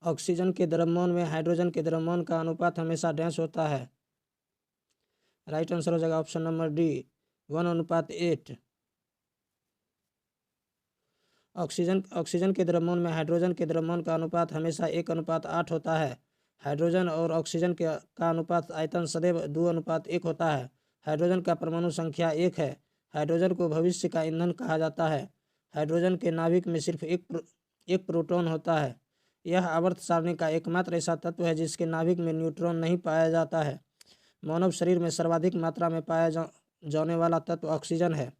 Oxygen के द्रव्यमान में हाइड्रोजन के द्रव्यमान का अनुपात हमेशा डैश होता है। राइट आंसर हो जाएगा ऑप्शन नंबर डी 1:8। ऑक्सीजन के द्रव्यमान में हाइड्रोजन के द्रव्यमान का अनुपात हमेशा 1:8 होता है। हाइड्रोजन और ऑक्सीजन का अनुपात आयतन सदैव 2:1 होता है। हाइड्रोजन का परमाणु संख्या 1 है। हाइड्रोजन को भविष्य का ईंधन कहा जाता है। हाइड्रोजन के नाभिक में सिर्फ एक प्रोटॉन होता है। यह आवर्त सारणी का एकमात्र ऐसा तत्व है जिसके नाभिक में न्यूट्रॉन नहीं पाया जाता है। मानव शरीर में सर्वाधिक मात्रा में पाया जाने वाला तत्व ऑक्सीजन है।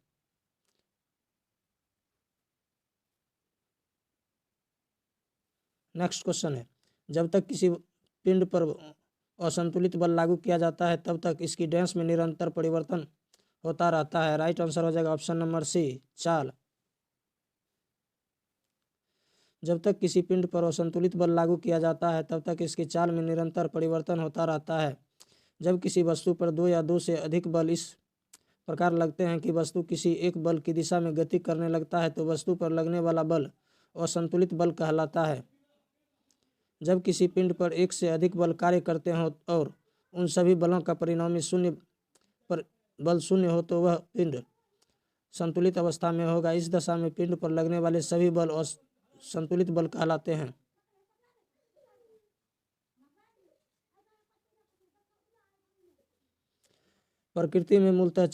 नेक्स्ट क्वेश्चन है, जब तक किसी पिंड पर असंतुलित बल लागू किया जाता है तब तक इसकी डैश में निरंतर परिवर्तन होता रहता है। राइट आंसर हो जाएगा ऑप्शन नंबर सी चाल। जब तक किसी पिंड पर असंतुलित बल लागू किया जाता है तब तक इसकी चाल में निरंतर परिवर्तन होता रहता है। जब किसी वस्तु पर दो या दो से अधिक बल इस प्रकार लगते हैं कि वस्तु किसी एक बल की दिशा में गति करने लगता है तो वस्तु पर लगने वाला बल असंतुलित बल कहलाता है। जब किसी पिंड पर एक से अधिक बल कार्य करते हों और उन सभी बलों का परिणामी बल शून्य हो तो वह पिंड संतुलित अवस्था में होगा। इस दशा में पिंड पर लगने वाले सभी बल संतुलित बल कहलाते हैं। प्रकृति में मूलतः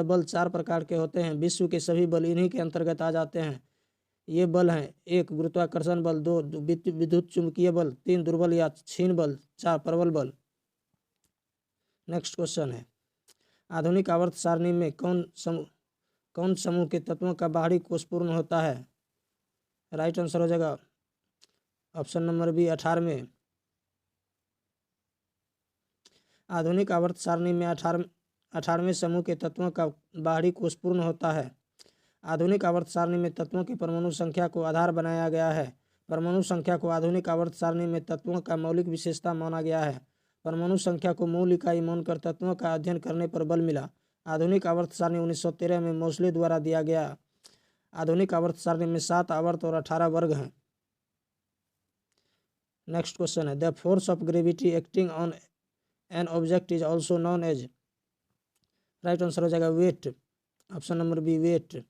बल 4 प्रकार के होते हैं। विश्व के सभी बल इन्हीं के अंतर्गत आ जाते हैं। ये बल हैं 1 गुरुत्वाकर्षण बल, 2 विद्युत चुंबकीय बल, 3 दुर्बल या क्षीण बल, 4 प्रबल बल। नेक्स्ट क्वेश्चन है, आधुनिक आवर्त सारणी में कौन समूह के तत्वों का बाहरी कोष पूर्ण होता है। राइट आंसर हो जाएगा ऑप्शन नंबर बी 18वें। आधुनिक आवर्त सारणी में 18वें समूह के तत्वों का बाहरी कोष पूर्ण होता है। आधुनिक आवर्त सारणी में तत्वों की परमाणु संख्या को आधार बनाया गया है। परमाणु संख्या को आधुनिक आवर्त सारणी में तत्वों का मौलिक विशेषता माना गया है। परमाणु संख्या को मूल इकाई मानकर तत्वों का अध्ययन करने पर बल मिला। आधुनिक आवर्त सारणी 1913 में मोस्ले द्वारा दिया गया। आधुनिक आवर्त सारणी में 7 आवर्त और 18 वर्ग हैं। नेक्स्ट क्वेश्चन है, the force of gravity acting on an object is also known as. Right answer हो जाएगा weight, option number B weight.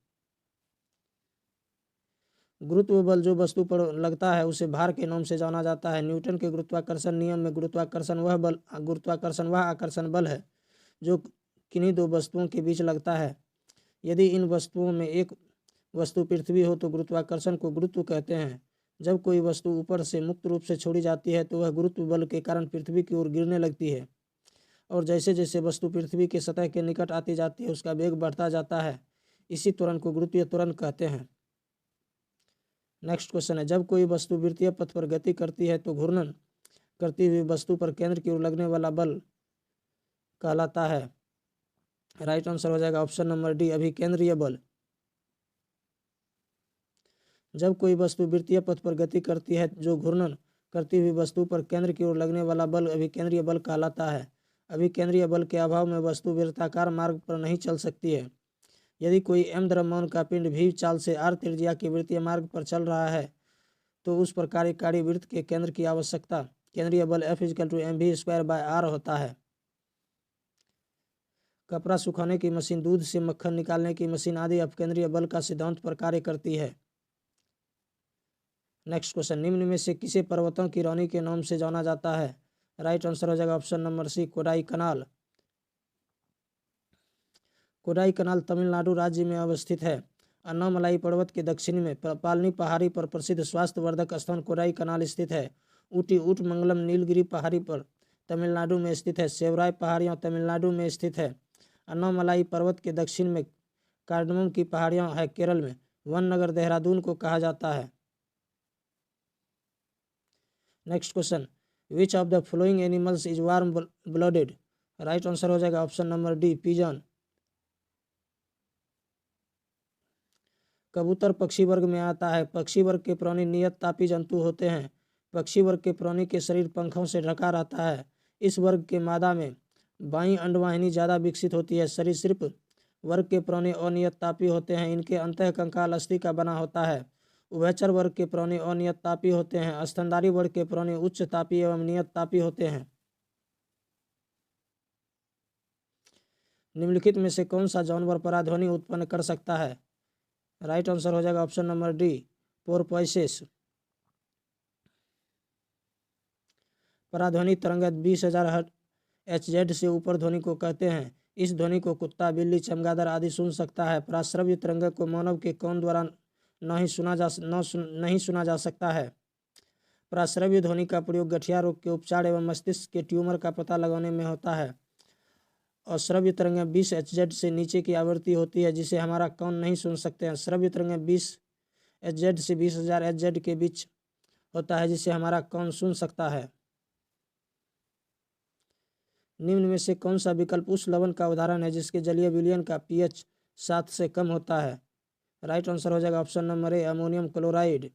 गुरुत्व बल जो वस्तु पर लगता है उसे भार के नाम से जाना जाता है। न्यूटन के गुरुत्वाकर्षण नियम में गुरुत्वाकर्षण वह आकर्षण बल है जो किन्हीं दो वस्तुओं के बीच लगता है। यदि इन वस्तुओं में एक वस्तु पृथ्वी हो तो गुरुत्वाकर्षण को गुरुत्व कहते हैं। जब कोई वस्तु ऊपर से मुक्त रूप से छोड़ी जाती है तो वह गुरुत्व बल के कारण पृथ्वी की ओर गिरने लगती है और जैसे जैसे वस्तु पृथ्वी के सतह के निकट आती जाती है उसका वेग बढ़ता जाता है। इसी त्वरण को गुरुत्वीय त्वरण कहते हैं। नेक्स्ट क्वेश्चन है, जब कोई वस्तु वृत्तीय पथ पर गति करती है तो घूर्णन करती हुई वस्तु पर केंद्र की ओर लगने वाला बल कहलाता है। राइट आंसर हो जाएगा ऑप्शन नंबर डी अभिकेंद्रीय बल। जब कोई वस्तु वृत्तीय पथ पर गति करती है जो घूर्णन करती हुई वस्तु पर केंद्र की ओर लगने वाला बल अभिकेंद्रीय बल कहलाता है। अभिकेंद्रीय बल के अभाव में वस्तु वृत्ताकार मार्ग पर नहीं चल सकती है। यदि कोई m द्रव्यमान का पिंड v चाल से r त्रिज्या के वृत्तीय मार्ग पर चल रहा है तो उस पर कार्यकारी वृत्त के केंद्र की आवश्यकता केंद्रीय बल F = mv²/r होता है। कपड़ा सुखाने की मशीन, दूध से मक्खन निकालने की मशीन आदि अपकेंद्रीय बल का सिद्धांत पर कार्य करती है। नेक्स्ट क्वेश्चन, निम्न में से किसे पर्वतों की रानी के नाम से जाना जाता है। राइट आंसर हो जाएगा option number C Kodaikanal. Kodaikanal Tamil Nadu राज्य में अवस्थित है। अन्नामलाई पर्वत के दक्षिण में पालनी पहाड़ी पर प्रसिद्ध स्वास्थ्यवर्धक स्थान कोडाईकनाल स्थित है। ऊटी मंगलम नीलगिरी पहाड़ी पर तमिलनाडु में स्थित है। सेवराय पहाड़ियाँ तमिलनाडु में स्थित है। अन्नामलाई पर्वत के दक्षिण में कार्डमम की पहाड़ियाँ है केरल में। वन नगर देहरादून को कहा जाता है। Next question, which of the following animals is warm blooded. Right answer हो जाएगा ऑप्शन नंबर डी पिजन। कबूतर पक्षी वर्ग में आता है। पक्षी वर्ग के प्राणी नियत तापी जंतु होते हैं। पक्षी वर्ग के प्राणी के शरीर पंखों से ढका रहता है। इस वर्ग के मादा में बाईं अंडवाहिनी ज़्यादा विकसित होती है। सरीसृप वर्ग के प्राणी अनियत तापी होते हैं। इनके अंतःकंकाल अस्थि का बना होता है। उभयचर वर्ग के प्राणी अनियत तापी होते हैं। स्तनधारी वर्ग के प्राणी उच्च तापी एवं नियत तापी होते हैं। निम्नलिखित में से कौन सा जानवर पराध्वनि उत्पन्न कर सकता है? राइट आंसर हो जाएगा ऑप्शन नंबर डी, पोरपोइसेस। पराध्वनि तरंग 20,000 HZ से ऊपर ध्वनि को कहते हैं। इस ध्वनि को कुत्ता, बिल्ली, चमगादड़ आदि सुन सकता है। पराश्रव्य तरंग को मानव के कान द्वारा नहीं सुना जा सकता है। पराश्रव्य ध्वनि का प्रयोग गठिया रोग के उपचार एवं मस्तिष्क के ट्यूमर का पता लगाने में होता है। और श्रव्य तरंगें 20 HZ से नीचे की आवृत्ति होती है जिसे हमारा कान नहीं सुन सकते हैं। श्रव्य तरंगें 20 HZ से 20,000 HZ के बीच होता है जिसे हमारा कान सुन सकता है। निम्न में से कौन सा विकल्प उस लवण का उदाहरण है जिसके जलीय विलयन का pH 7 से कम होता है? राइट आंसर हो जाएगा ऑप्शन नंबर ए, अमोनियम क्लोराइड।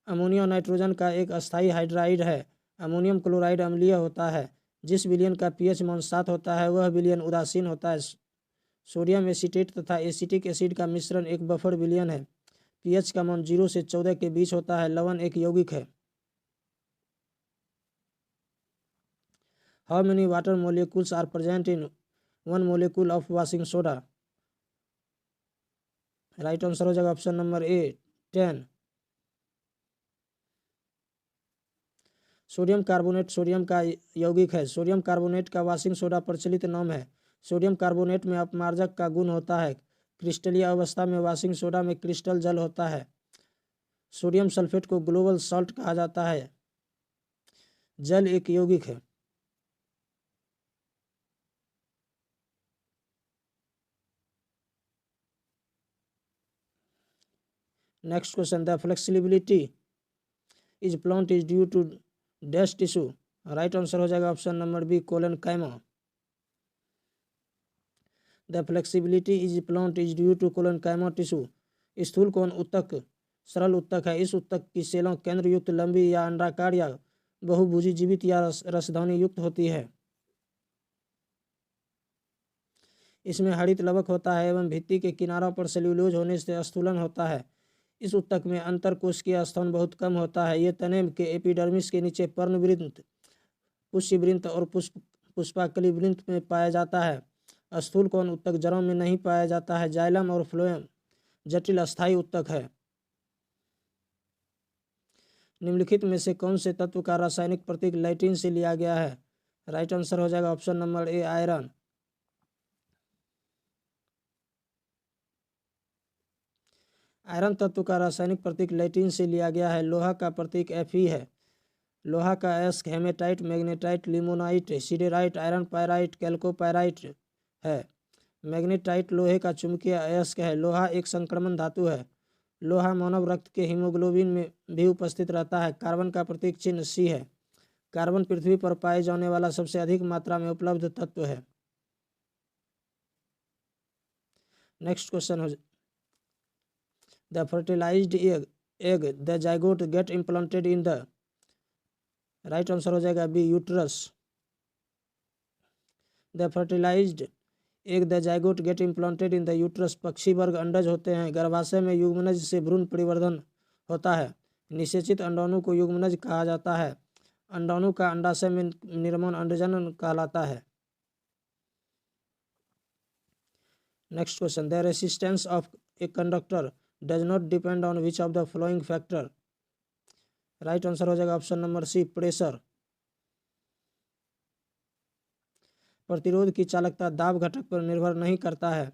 अमोनिया नाइट्रोजन का एक अस्थायी हाइड्राइड है। अमोनियम क्लोराइड अम्लीय होता है। जिस विलयन का pH मान 7 होता है वह विलयन उदासीन होता है। सोडियम एसीटेट तथा एसिटिक एसिड का मिश्रण एक बफर विलयन है। pH का मान 0 से 14 के बीच होता है। लवण एक यौगिक है। How many water molecules are present in 1 molecule of washing soda? Right answer हो जाएगा option number A, 10। Sodium carbonate sodium का यौगिक है। सोडियम कार्बोनेट का वॉशिंग सोडा प्रचलित नाम है। सोडियम कार्बोनेट में अपमार्जक का गुण होता है। क्रिस्टलीय अवस्था में वॉशिंग सोडा में क्रिस्टल जल होता है। सोडियम सल्फेट को ग्लोबल सॉल्ट कहा जाता है। जल एक यौगिक है। Next question, the flexibility is plant is due to dash tissue? Right answer हो जाएगा option number B, collenchyma. The flexibility is plant is due to collenchyma tissue. स्थूल कोन उत्तक सरल उत्तक है। इस उत्तक की सेलों केंद्र युक्त, लंबी या अंडाकार या बहुभुजी, जीवित या रसधानी युक्त होती है। इसमें हरित लवक होता है एवं भित्ति के किनारों पर सेल्यूलोज होने से स्थूलन होता है। इस उत्तक में अंतरकोशिकीय स्थान बहुत कम होता है। ये तने के एपिडर्मिस के नीचे पर्णवृंत, पुष्यवृंत और पुष्पाकली वृंत में पाया जाता है। स्थूल कोन उत्तक जड़ों में नहीं पाया जाता है। जाइलम और फ्लोएम जटिल अस्थायी उत्तक है। निम्नलिखित में से कौन से तत्व का रासायनिक प्रतीक लैटिन से लिया गया है? राइट आंसर हो जाएगा ऑप्शन नंबर ए, आयरन। आयरन तत्व का रासायनिक प्रतीक लैटिन से लिया गया है। लोहा का प्रतीक Fe है। लोहा का अयस्क hematite, magnetite, limonite, siderite, iron pyrite, chalcopyrite है। मैग्नेटाइट लोहे का चुंबकीय अयस्क है। लोहा एक संक्रमण धातु है। लोहा मानव रक्त के हीमोग्लोबिन में भी उपस्थित रहता है। कार्बन का प्रतीक चिन्ह C है। कार्बन पृथ्वी पर पाए जाने वाला सबसे अधिक मात्रा में उपलब्ध तत्व है। नेक्स्ट क्वेश्चन हो, the fertilised egg the zygote get implanted in the? Right answer हो जाएगा B, uterus. The fertilised egg the zygote get implanted in the uterus. पक्षी वर्ग अंडज होते हैं। गर्भाशय में युग्मनज से भ्रूण परिवर्धन होता है। निषेचित अंडाणु को युग्मनज कहा जाता है। अंडाणु का अंडाशय में निर्माण अंडजनन कहलाता है। Next question, the resistance of a conductor does not depend on which of the following factor? Right answer हो जाएगा ऑप्शन नंबर सी, प्रेशर। प्रतिरोध की चालकता दाब घटक पर निर्भर नहीं करता है।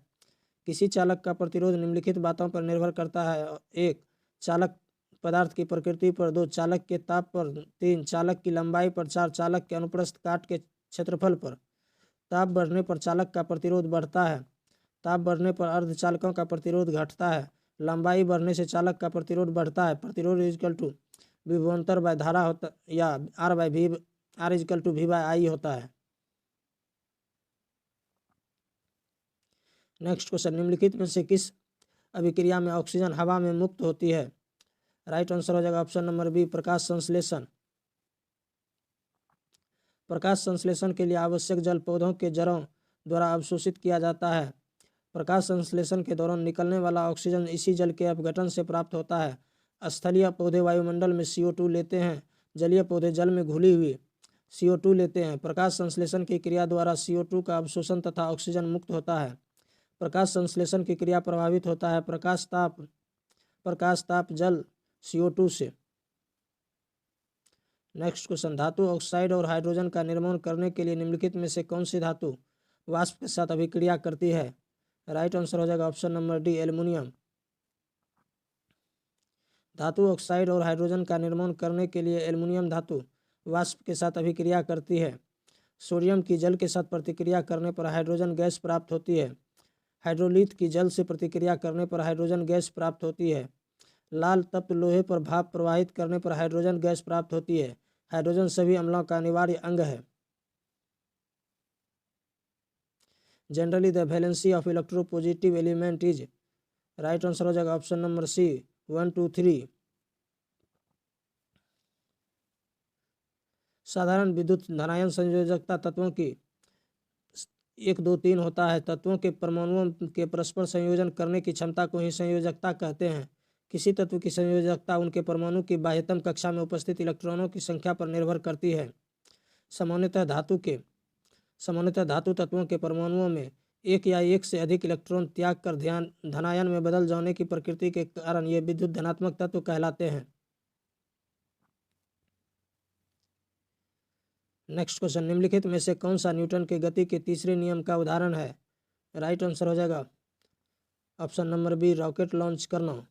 किसी चालक का प्रतिरोध निम्नलिखित बातों पर निर्भर करता है। 1, चालक पदार्थ की प्रकृति पर। 2, चालक के ताप पर। 3, चालक की लंबाई पर। 4, चालक के अनुप्रस्थ काट के क्षेत्रफल पर। ताप बढ़ने पर चालक का प्रतिरोध बढ़ता है। ताप बढ़ने पर अर्धचालकों का प्रतिरोध घटता है। लंबाई बढ़ने से चालक का प्रतिरोध बढ़ता है। प्रतिरोध इजकल टू विभवांतर बाय धारा होता या आर इजकल टू V/I होता है। नेक्स्ट क्वेश्चन, निम्नलिखित में से किस अभिक्रिया में ऑक्सीजन हवा में मुक्त होती है? राइट आंसर हो जाएगा ऑप्शन नंबर बी, प्रकाश संश्लेषण। प्रकाश संश्लेषण के लिए आवश्यक जल पौधों के जड़ों द्वारा अवशोषित किया जाता है। प्रकाश संश्लेषण के दौरान निकलने वाला ऑक्सीजन इसी जल के अपघटन से प्राप्त होता है। स्थलीय पौधे वायुमंडल में CO2 लेते हैं, जलीय पौधे जल में घुली हुई CO2 लेते हैं। प्रकाश संश्लेषण की क्रिया द्वारा CO2 का अवशोषण तथा ऑक्सीजन मुक्त होता है। प्रकाश संश्लेषण की क्रिया प्रभावित होता है प्रकाश ताप जल CO2 से। नेक्स्ट क्वेश्चन, धातु ऑक्साइड और हाइड्रोजन का निर्माण करने के लिए निम्नलिखित में से कौन सी धातु वाष्प के साथ अभिक्रिया करती है? राइट आंसर हो जाएगा ऑप्शन नंबर डी, एल्युमिनियम। धातु ऑक्साइड और हाइड्रोजन का निर्माण करने के लिए एल्युमिनियम धातु वाष्प के साथ अभिक्रिया करती है। सोडियम की जल के साथ प्रतिक्रिया करने पर हाइड्रोजन गैस प्राप्त होती है। हाइड्रोलिथ की जल से प्रतिक्रिया करने पर हाइड्रोजन गैस प्राप्त होती है। लाल तप्त लोहे पर भाप प्रवाहित करने पर हाइड्रोजन गैस प्राप्त होती है। हाइड्रोजन सभी अम्लों का अनिवार्य अंग है। Generally the valency of electropositive element is, right answer हो जाएगा ऑप्शन नंबर सी, 1 2 3। साधारण विद्युत धनायन संयोजकता तत्वों की 1 2 3 होता है। तत्वों के परमाणुओं के परस्पर संयोजन करने की क्षमता को ही संयोजकता कहते हैं। किसी तत्व की संयोजकता उनके परमाणु की बाह्यतम कक्षा में उपस्थित इलेक्ट्रॉनों की संख्या पर निर्भर करती है। सामान्यतः धातु तत्वों के परमाणुओं में एक या एक से अधिक इलेक्ट्रॉन त्याग कर धनायन में बदल जाने की प्रकृति के कारण ये विद्युत धनात्मक तत्व कहलाते हैं। नेक्स्ट क्वेश्चन, निम्नलिखित में से कौन सा न्यूटन के गति के तीसरे नियम का उदाहरण है? राइट आंसर हो जाएगा option number B, rocket launch करना।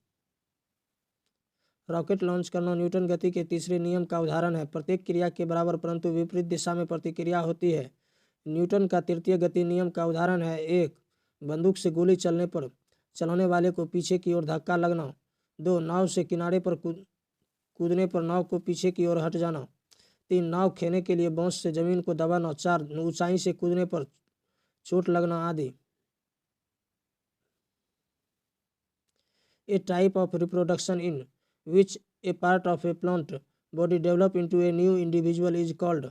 रॉकेट लॉन्च करना न्यूटन गति के तीसरे नियम का उदाहरण है। प्रत्येक क्रिया के बराबर परंतु विपरीत दिशा में प्रतिक्रिया होती है। न्यूटन का तृतीय गति नियम का उदाहरण है: 1. बंदूक से गोली चलने पर चलाने वाले को पीछे की ओर धक्का लगना। 2. नाव से किनारे पर कूदने पर नाव को पीछे की ओर हट जाना। 3. नाव खेने के लिए बांस से जमीन को दबाना। 4. ऊंचाई से कूदने पर चोट लगना आदि। A type of reproduction in which a part of a plant body develop into a new individual is called,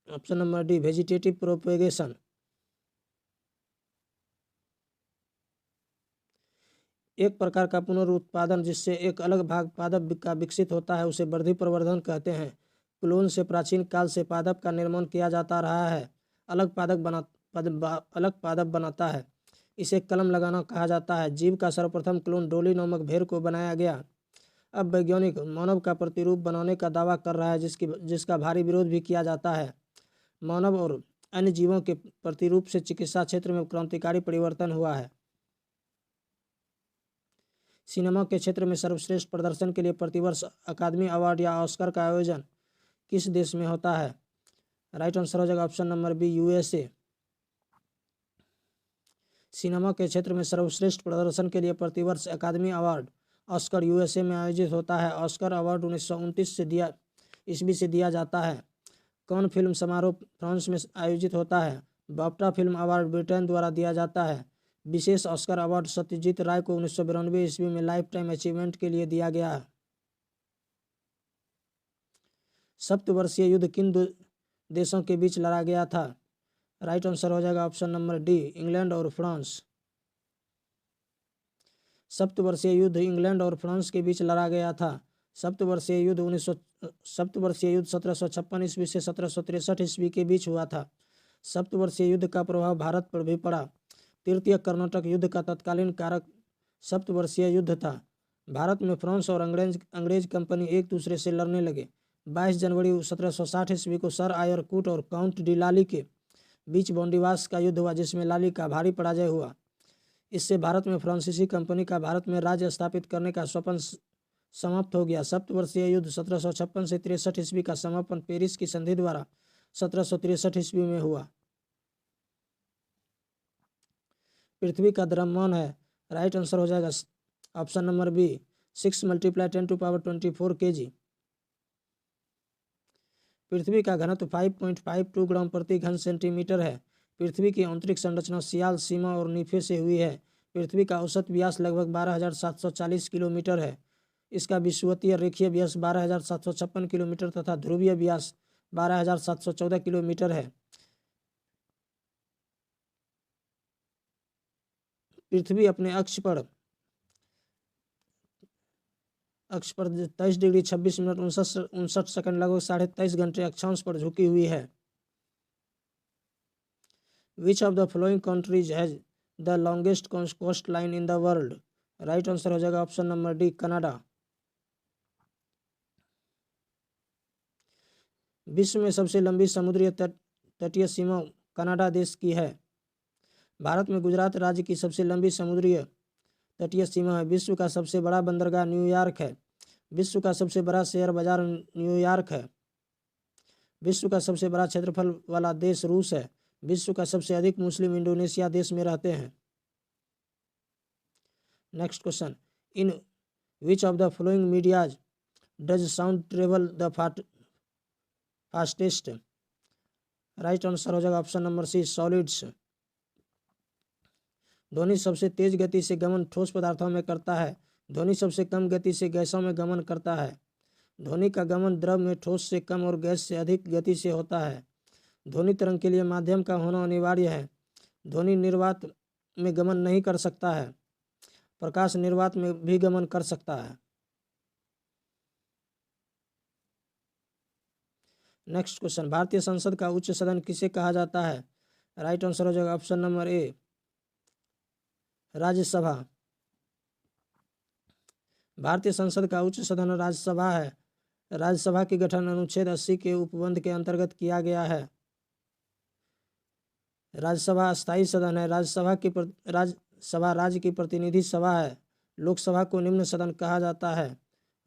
option number D, vegetative propagation। एक प्रकार का पुनरुत्पादन जिससे एक अलग भाग पादप का विकसित होता है उसे वर्धी प्रवर्धन कहते हैं। क्लोन से प्राचीन काल से पादप का निर्माण किया जाता रहा है। अलग पादप बनाता है, इसे कलम लगाना कहा जाता है। जीव का सर्वप्रथम क्लोन डोली नामक भेड़ को बनाया गया। अब वैज्ञानिक मानव का प्रतिरूप बनाने का दावा कर रहा है जिसका भारी विरोध भी किया जाता है। मानव और अन्य जीवों के प्रतिरूप से चिकित्सा क्षेत्र में क्रांतिकारी परिवर्तन हुआ है। सिनेमा के क्षेत्र में सर्वश्रेष्ठ प्रदर्शन के लिए प्रतिवर्ष अकादमी अवार्ड या ऑस्कर का आयोजन किस देश में होता है? राइट आंसर हो जाएगा option number B, USA। Cinema के क्षेत्र में सर्वश्रेष्ठ प्रदर्शन के लिए प्रतिवर्ष अकादमी अवार्ड ऑस्कर USA में आयोजित होता है। ऑस्कर अवार्ड 1929 ईस्वी से दिया जाता है। कौन फिल्म समारोह फ्रांस में आयोजित होता है? बाफ्टा फिल्म अवार्ड ब्रिटेन द्वारा दिया जाता है। विशेष ऑस्कर अवार्ड सत्यजीत राय को 1992 ईस्वी में लाइफ टाइम अचीवमेंट के लिए दिया गया है। सप्तवर्षीय युद्ध किन देशों के बीच लड़ा गया था? राइट आंसर हो जाएगा ऑप्शन नंबर डी, इंग्लैंड और फ्रांस। सप्तवर्षीय युद्ध इंग्लैंड और फ्रांस के बीच लड़ा गया था। सप्तवर्षीय युद्ध 1756 ईस्वी से 1763 ईस्वी के बीच हुआ था। सप्तवर्षीय युद्ध का प्रभाव भारत पर भी पड़ा। तृतीय कर्नाटक युद्ध का तत्कालीन कारक सप्तवर्षीय युद्ध था। भारत में फ्रांस और अंग्रेज कंपनी एक दूसरे से लड़ने लगे। 22 जनवरी 1760 ईस्वी को सर आयर कूट और काउंट डी लाली के बीच बॉन्डिवास का युद्ध हुआ जिसमें लाली का भारी पराजय हुआ। इससे भारत में फ्रांसीसी कंपनी का भारत में राज्य स्थापित करने का स्वप्न समाप्त हो गया। सप्तवर्षीय युद्ध 1756 से 63 ईस्वी का समापन पेरिस की संधि द्वारा 1763 ईस्वी में हुआ। पृथ्वी का द्रव्यमान है, राइट आंसर हो जाएगा ऑप्शन नंबर बी, 6 × 10⁻24 kg। पृथ्वी का घनत्व 5.52 ग्राम प्रति घन सेंटीमीटर है। पृथ्वी की आंतरिक संरचना सियाल, सीमा और नीफे से हुई है। पृथ्वी का औसत व्यास लगभग 12,740 किलोमीटर है। इसका विषुवतीय रेखीय व्यास 12,756 किलोमीटर तथा ध्रुवीय व्यास 12,714 किलोमीटर है। पृथ्वी अपने अक्ष पर 23 डिग्री 26 मिनट 59 सेकंड लगभग 23.5 घंटे अक्षांश पर झुकी हुई है। Which of the following countries has the longest coast line in the world? Right answer हो जाएगा ऑप्शन नंबर डी, कनाडा। विश्व में सबसे लंबी समुद्री तटीय सीमा कनाडा देश की है। भारत में गुजरात राज्य की सबसे लंबी समुद्री तटीय सीमा है। विश्व का सबसे बड़ा बंदरगाह न्यूयॉर्क है। विश्व का सबसे बड़ा शेयर बाजार न्यूयॉर्क है। विश्व का सबसे बड़ा क्षेत्रफल वाला देश रूस है। विश्व का सबसे अधिक मुस्लिम इंडोनेशिया देश में रहते हैं। Next question, in which of the following medias does sound travel the fastest? Right answer हो जाएगा ऑप्शन नंबर सी, सॉलिड्स। ध्वनि सबसे तेज गति से गमन ठोस पदार्थों में करता है। ध्वनि सबसे कम गति से गैसों में गमन करता है। ध्वनि का गमन द्रव में ठोस से कम और गैस से अधिक गति से होता है। ध्वनि तरंग के लिए माध्यम का होना अनिवार्य है। ध्वनि निर्वात में गमन नहीं कर सकता है। प्रकाश निर्वात में भी गमन कर सकता है। नेक्स्ट क्वेश्चन, भारतीय संसद का उच्च सदन किसे कहा जाता है? राइट आंसर हो जाएगा ऑप्शन नंबर ए, राज्यसभा। भारतीय संसद का उच्च सदन राज्यसभा है। राज्यसभा की गठन अनुच्छेद 80 के उपबंध के अंतर्गत किया गया है। राज्यसभा अस्थायी सदन है। राज्यसभा राज्य की प्रतिनिधि सभा है। लोकसभा को निम्न सदन कहा जाता है।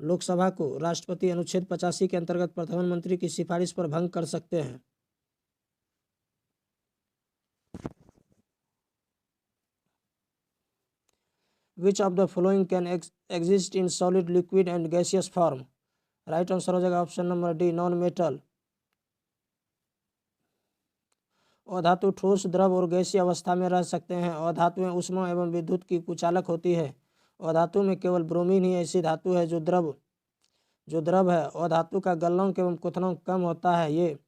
लोकसभा को राष्ट्रपति अनुच्छेद 85 के अंतर्गत प्रधानमंत्री की सिफारिश पर भंग कर सकते हैं। Which of the following can exist in solid, liquid and gaseous form? Right answer हो जाएगा option number D, non metal. अधातु ठोस, द्रव और गैसीय अवस्था में रह सकते हैं। अधातुएं ऊष्मा एवं विद्युत की कुचालक होती है। अधातु में केवल ब्रोमीन ही ऐसी धातु है जो द्रव है। अधातु का गलनांक एवं क्वथनांक कम होता है। ये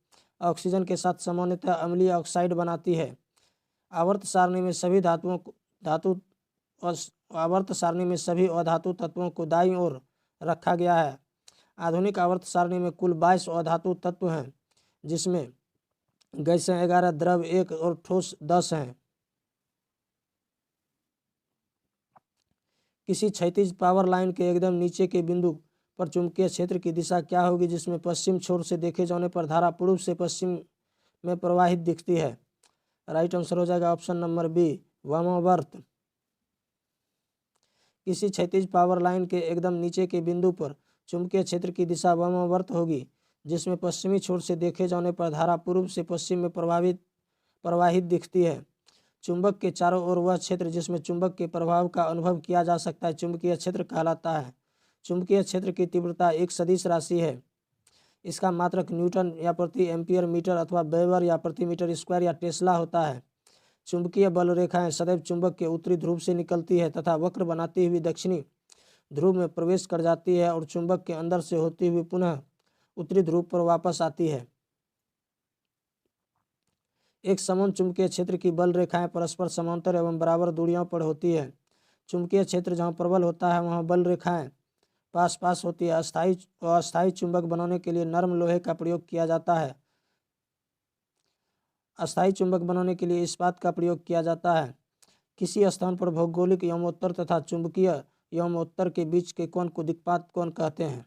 ऑक्सीजन के साथ सामान्यतः अम्लीय ऑक्साइड बनाती है। आवर्त सारणी में सभी अधातु तत्वों को दाईं ओर रखा गया है। आधुनिक आवर्त सारणी में कुल 22 अधातु तत्व हैं, जिसमें गैसें 11, द्रव 1 और ठोस 10 हैं। किसी क्षैतिज पावर लाइन के एकदम नीचे के बिंदु पर चुंबकीय क्षेत्र की दिशा क्या होगी, जिसमें पश्चिम छोर से देखे जाने पर धारा पूर्व से पश्चिम में प्रवाहित दिखती है? राइट आंसर हो जाएगा ऑप्शन नंबर बी, वामावर्त। किसी क्षैतिज पावर लाइन के एकदम नीचे के बिंदु पर चुंबकीय क्षेत्र की दिशा वामावर्त होगी, जिसमें पश्चिमी छोर से देखे जाने पर धारा पूर्व से पश्चिम में प्रवाहित दिखती है। चुंबक के चारों ओर वह क्षेत्र जिसमें चुंबक के प्रभाव का अनुभव किया जा सकता है चुंबकीय क्षेत्र कहलाता है। चुंबकीय क्षेत्र की तीव्रता एक सदिश राशि है। इसका मात्रक न्यूटन या प्रति एम्पियर मीटर अथवा वेबर या प्रति मीटर स्क्वायर या टेस्ला होता है। चुंबकीय बल रेखाएं सदैव चुंबक के उत्तरी ध्रुव से निकलती है तथा वक्र बनाती हुई दक्षिणी ध्रुव में प्रवेश कर जाती है और चुंबक के अंदर से होती हुई पुनः उत्तरी ध्रुव पर वापस आती है। एक समान चुंबकीय क्षेत्र की बल रेखाएं परस्पर समांतर एवं बराबर दूरियों पर होती है। चुंबकीय क्षेत्र जहां प्रबल होता है वहां बल रेखाएं पास पास होती है। अस्थायी चुंबक बनाने के लिए नरम लोहे का प्रयोग किया जाता है। अस्थायी चुंबक बनाने के लिए इस्पात का प्रयोग किया जाता है। किसी स्थान पर भौगोलिक यमोत्तर तथा चुंबकीय यमोत्तर के बीच के कोण को दिक्पात कोण कहते हैं।